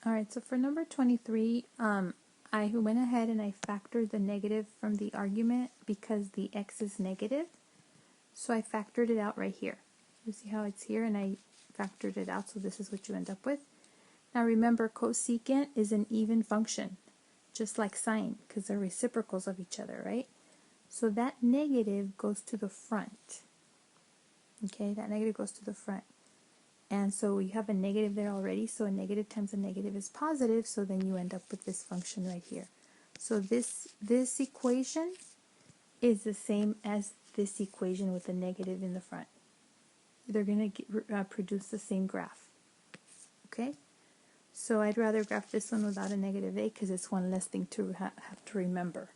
Alright, so for number 23, I went ahead and I factored the negative from the argument because the x is negative. So I factored it out right here. You see how it's here, and I factored it out, so this is what you end up with. Now remember, cosecant is an even function, just like sine, because they're reciprocals of each other, right? So that negative goes to the front. Okay, that negative goes to the front. And so we have a negative there already, so a negative times a negative is positive, so then you end up with this function right here. So this equation is the same as this equation with the negative in the front. They're going to produce the same graph. Okay? So I'd rather graph this one without a negative a because it's one less thing to have to remember.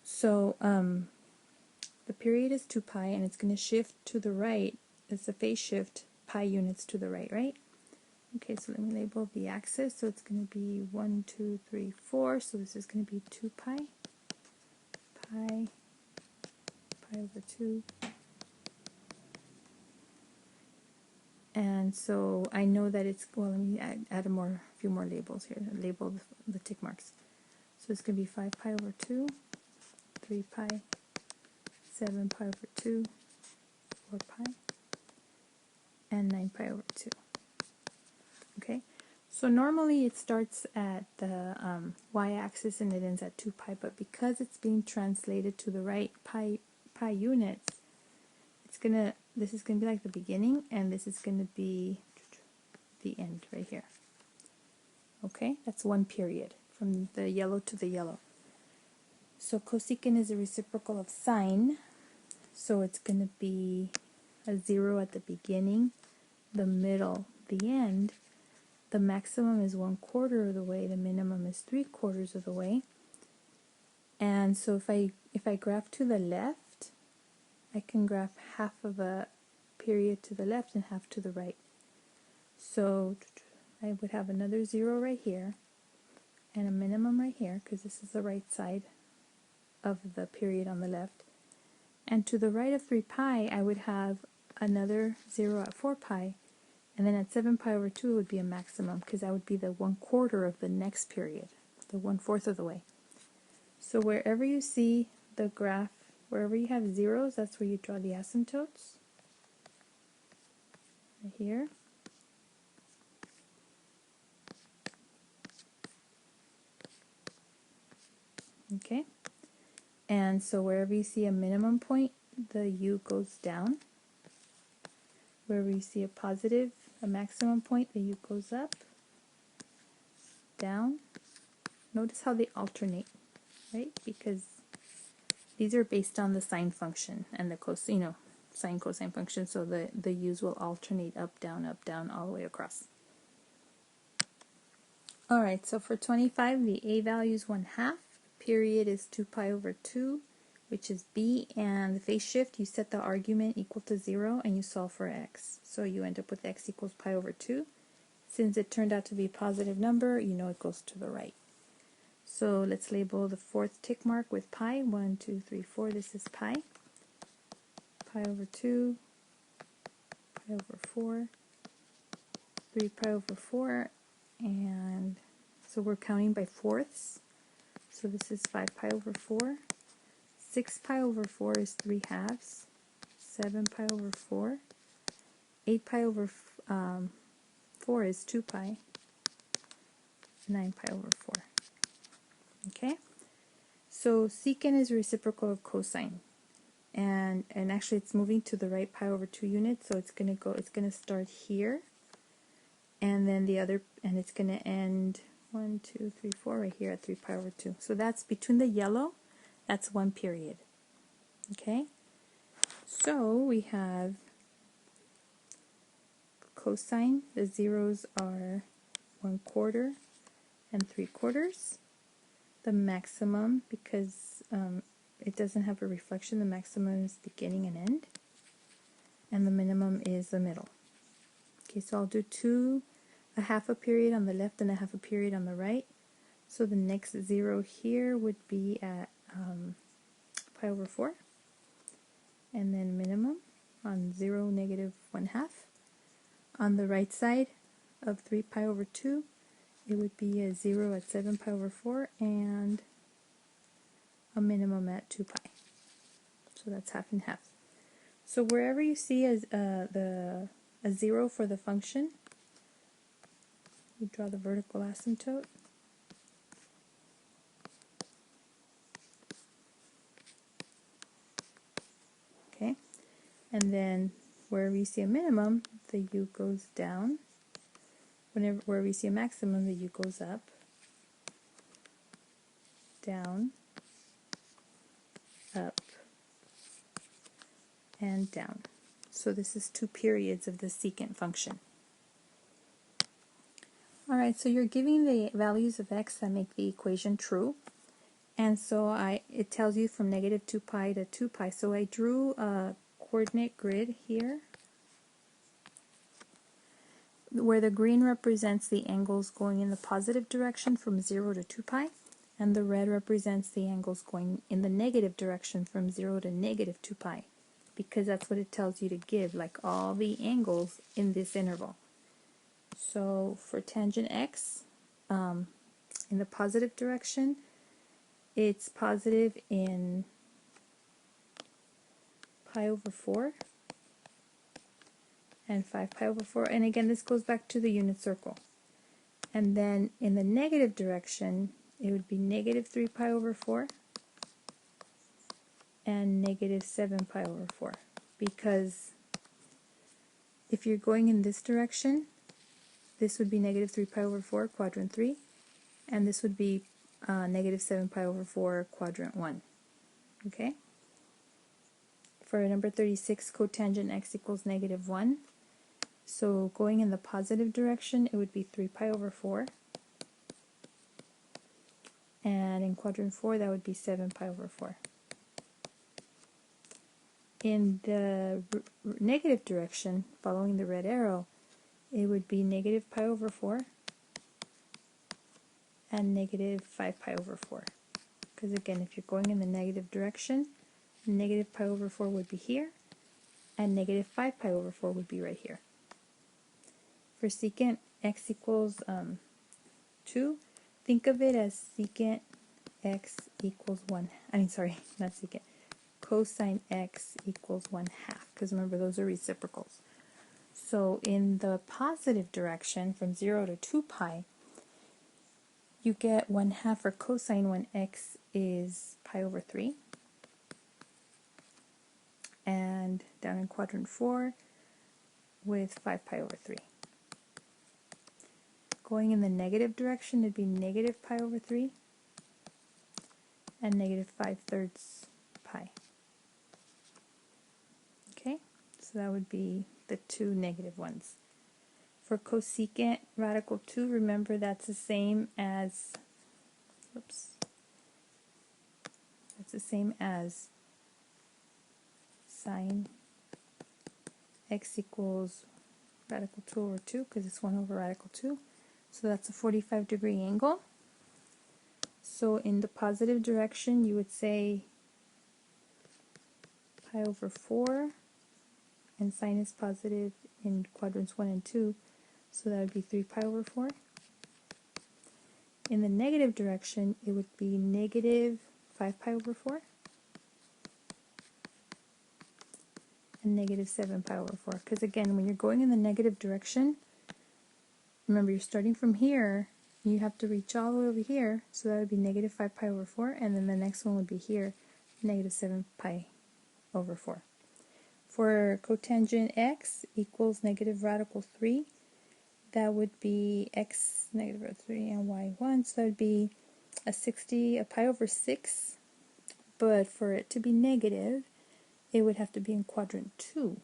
So the period is 2 pi, and it's going to shift to the right. It's a phase shift, pi units to the right? Okay, so let me label the axis. So it's going to be 1, 2, 3, 4. So this is going to be 2 pi, pi over 2. And so I know that it's, well, let me add a few more labels here. Label the tick marks. So it's going to be 5 pi over 2, 3 pi, 7 pi over 2, 4 pi, and 9 pi over 2. Okay, so normally it starts at the y-axis and it ends at 2 pi, but because it's being translated to the right pi units, this is gonna be like the beginning, and this is gonna be the end right here. Okay, that's one period from the yellow to the yellow. So cosecant is a reciprocal of sine, so it's gonna be a 0 at the beginning, the middle, the end. The maximum is 1/4 of the way, the minimum is 3/4 of the way. And so if I graph to the left, I can graph half of a period to the left and half to the right. So I would have another 0 right here and a minimum right here, because this is the right side of the period on the left. And to the right of 3 pi, I would have another 0 at 4 pi. And then at 7 pi over 2 it would be a maximum, because that would be the 1/4 of the next period, the 1/4 of the way. So wherever you see the graph, wherever you have zeros, that's where you draw the asymptotes. Right here. Okay. And so wherever you see a minimum point, the u goes down. Wherever you see a maximum point, the u goes up, down. Notice how they alternate, right? Because these are based on the sine function and the sine cosine function, so the u's will alternate up, down, all the way across. Alright, so for 25, the a value is 1/2, period is 2 pi over 2, which is b, and the phase shift, you set the argument equal to 0 and you solve for x. So you end up with x equals pi over 2. Since it turned out to be a positive number, you know it goes to the right. So let's label the fourth tick mark with pi. 1, 2, 3, 4. This is pi. Pi over 2, pi over 4, 3 pi over 4, and so we're counting by fourths. So this is 5 pi over 4. 6 pi over 4 is 3/2. 7 pi over 4. 8 pi over 4 is 2 pi. 9 pi over 4. Okay? So secant is reciprocal of cosine. And actually it's moving to the right pi over 2 units, so it's gonna start here. And then and it's gonna end 1, 2, 3, 4 right here at 3 pi over 2. So that's between the yellow, that's one period. Okay? So we have cosine, the zeros are 1/4 and 3/4. The maximum, because it doesn't have a reflection, the maximum is beginning and end. And the minimum is the middle. Okay, so I'll do a half a period on the left and a half a period on the right. So the next 0 here would be at pi over 4. And then minimum on 0, negative 1/2. On the right side, of 3 pi over 2, it would be a 0 at 7 pi over 4 and a minimum at 2 pi. So that's half and half. So wherever you see a 0 for the function, you draw the vertical asymptote. Okay, and then wherever you see a minimum, the u goes down. Wherever you see a maximum, the u goes up, down, up, and down. So this is 2 periods of the secant function. Alright, so you're giving the values of x that make the equation true. And so it tells you from negative 2 pi to 2 pi. So I drew a coordinate grid here, where the green represents the angles going in the positive direction from 0 to 2 pi, and the red represents the angles going in the negative direction from 0 to negative 2 pi, because that's what it tells you to give, like all the angles in this interval. So for tangent x, in the positive direction, it's positive in pi over 4 and 5 pi over 4. And again, this goes back to the unit circle. And then in the negative direction, it would be negative 3 pi over 4 and negative 7 pi over 4. Because if you're going in this direction, this would be negative 3 pi over 4, quadrant 3, and this would be negative 7 pi over 4, quadrant 1. Okay? For number 36, cotangent x equals negative 1. So going in the positive direction, it would be 3 pi over 4. And in quadrant 4, that would be 7 pi over 4. In the negative direction, following the red arrow, it would be negative pi over 4 and negative 5 pi over 4. Because again, if you're going in the negative direction, negative pi over 4 would be here, and negative 5 pi over 4 would be right here. For secant x equals 2, think of it as secant x equals 1. I mean, sorry, not secant. Cosine x equals 1/2, because remember, those are reciprocals. So in the positive direction, from 0 to 2 pi, you get 1/2 for cosine when x is pi over 3. And down in quadrant 4 with 5 pi over 3. Going in the negative direction, it'd be negative pi over 3 and negative 5/3 pi. Okay, so that would be the two negative ones. For cosecant radical 2, remember that's the same as, that's the same as sine x equals radical 2 over 2, because it's 1 over radical 2. So that's a 45-degree angle. So in the positive direction, you would say pi over 4, and sine is positive in quadrants 1 and 2, so that would be 3 pi over 4. In the negative direction, it would be negative 5 pi over 4 and negative 7 pi over 4. Because again, when you're going in the negative direction, remember you're starting from here, you have to reach all the way over here, so that would be negative 5 pi over 4, and then the next one would be here, negative 7 pi over 4. For cotangent x equals negative radical 3, that would be x negative radical 3 and y 1, so that would be a pi over 6, but for it to be negative, it would have to be in quadrant 2.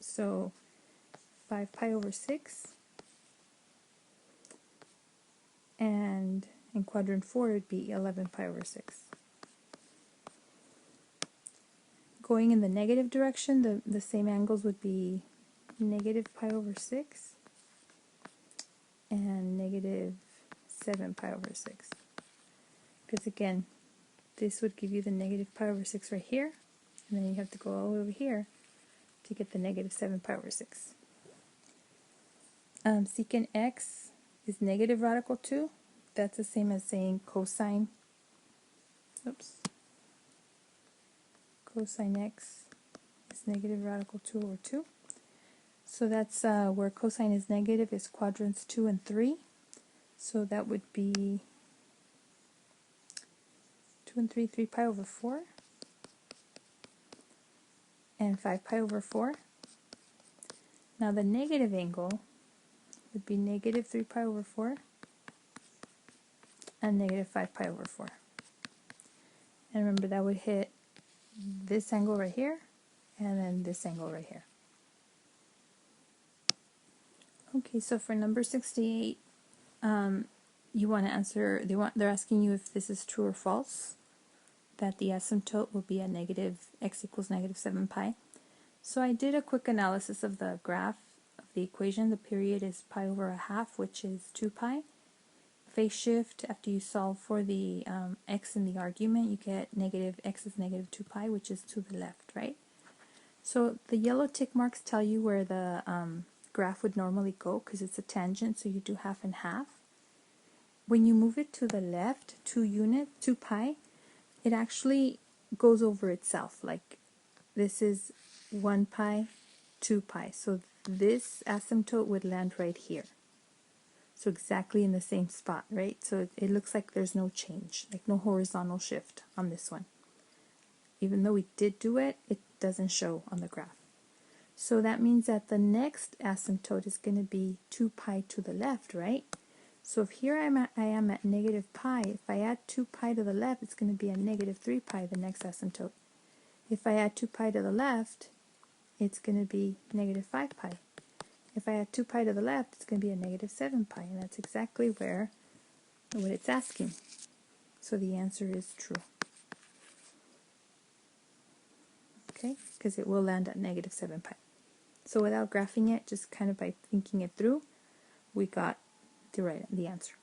So 5 pi over 6, and in quadrant 4 it would be 11 pi over 6. Going in the negative direction, the same angles would be negative pi over 6 and negative 7 pi over 6. Because again, this would give you the negative pi over 6 right here, and then you have to go all the way over here to get the negative 7 pi over 6. secant x is negative radical 2. That's the same as saying cosine, cosine x is negative radical 2 over 2. So that's where cosine is negative is quadrants 2 and 3. So that would be 2 and 3, 3 pi over 4, and 5 pi over 4. Now the negative angle would be negative 3 pi over 4 and negative 5 pi over 4. And remember, that would hit this angle right here and then this angle right here. Okay, so for number 68, you want to answer, they're asking you if this is true or false, that the asymptote will be at negative x equals negative 7 pi. So I did a quick analysis of the graph of the equation. The period is pi over a half, which is 2 pi. Phase shift, after you solve for the x in the argument, you get negative x is negative 2 pi, which is to the left, right? So the yellow tick marks tell you where the graph would normally go because it's a tangent, so you do half and half. When you move it to the left, 2 pi, it actually goes over itself. Like this is 1 pi, 2 pi. So this asymptote would land right here. So exactly in the same spot, right? So it looks like there's no change, like no horizontal shift on this one. Even though we did do it, it doesn't show on the graph. So that means that the next asymptote is going to be 2 pi to the left, right? So if here I am at negative pi, if I add 2 pi to the left, it's going to be a negative 3 pi, the next asymptote. If I add 2 pi to the left, it's going to be negative 5 pi. If I add 2 pi to the left, it's going to be a negative 7 pi, and that's exactly what it's asking. So the answer is true. Okay, because it will land at negative 7 pi. So without graphing it, just kind of by thinking it through, we got the answer.